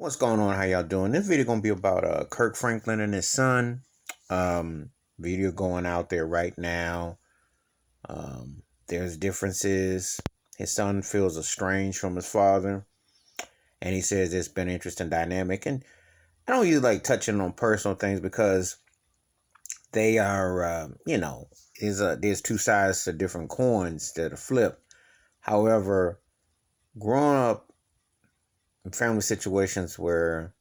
What's going on? How y'all doing? This video gonna be about Kirk Franklin and his son. Video going out there right now. There's differences. His son feels estranged from his father, and he says it's been an interesting dynamic. And I don't usually like touching on personal things because they are, there's two sides to different coins that are flipped. However, growing up in family situations where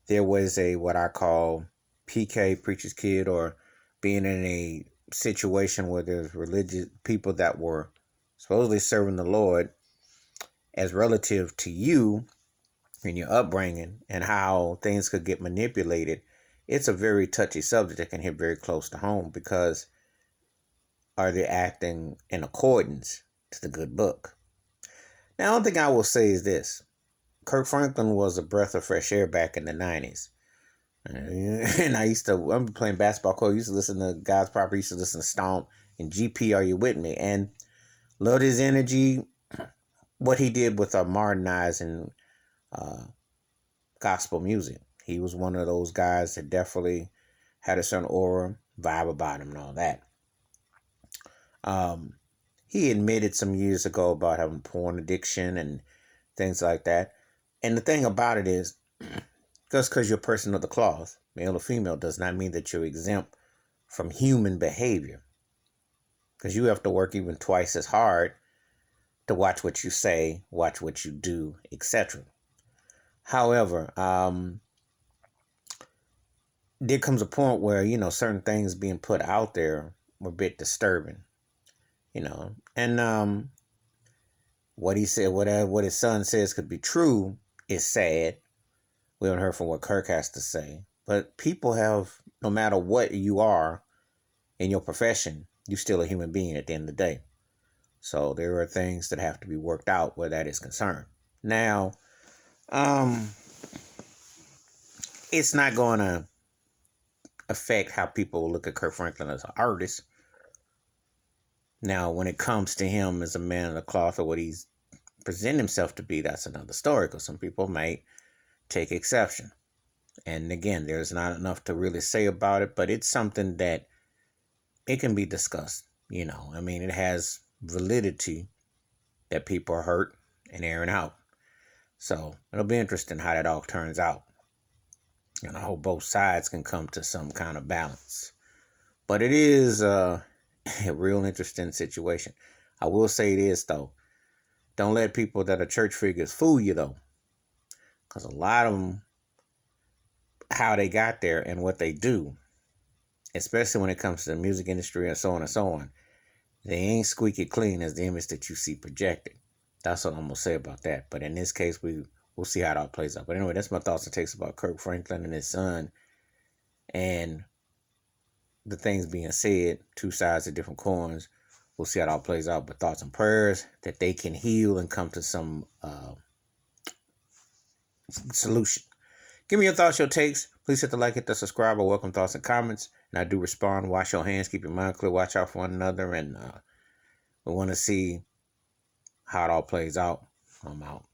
there was a what I call PK, preacher's kid, or being in a situation where there's religious people that were supposedly serving the Lord as relative to you in your upbringing and how things could get manipulated. It's a very touchy subject that can hit very close to home because are they acting in accordance to the good book? Now, the only thing I will say is this. Kirk Franklin was a breath of fresh air back in the 90s. And I'm playing basketball court. I used to listen to God's Property. I used to listen to Stomp and GP, Are You With Me? And loved his energy, what he did with modernizing gospel music. He was one of those guys that definitely had a certain aura, vibe about him and all that. He admitted some years ago about having porn addiction and things like that. And the thing about it is, just because you're a person of the cloth, male or female, does not mean that you're exempt from human behavior. Because you have to work even twice as hard to watch what you say, watch what you do, etc. However, there comes a point where, certain things being put out there were a bit disturbing. And what he said, what his son says could be true is sad. We haven't heard from what Kirk has to say. But people have, no matter what you are in your profession, you're still a human being at the end of the day. So there are things that have to be worked out where that is concerned. Now, it's not going to affect how people look at Kirk Franklin as an artist. Now, when it comes to him as a man of the cloth or what he's presented himself to be, that's another story because some people might take exception. And again, there's not enough to really say about it, but it's something that it can be discussed. It has validity that people are hurt and airing out. So it'll be interesting how that all turns out. And I hope both sides can come to some kind of balance. But it is a real interesting situation. I will say this, though. Don't let people that are church figures fool you, though. Because a lot of them, how they got there and what they do, especially when it comes to the music industry and so on, they ain't squeaky clean as the image that you see projected. That's what I'm going to say about that. But in this case, we'll see how it all plays out. But anyway, that's my thoughts and takes about Kirk Franklin and his son and the things being said, two sides of different coins. We'll see how it all plays out. But thoughts and prayers that they can heal and come to some solution. Give me your thoughts, your takes. Please hit the like, hit the subscribe. I welcome thoughts and comments. And I do respond. Wash your hands. Keep your mind clear. Watch out for one another. And we want to see how it all plays out. I'm out.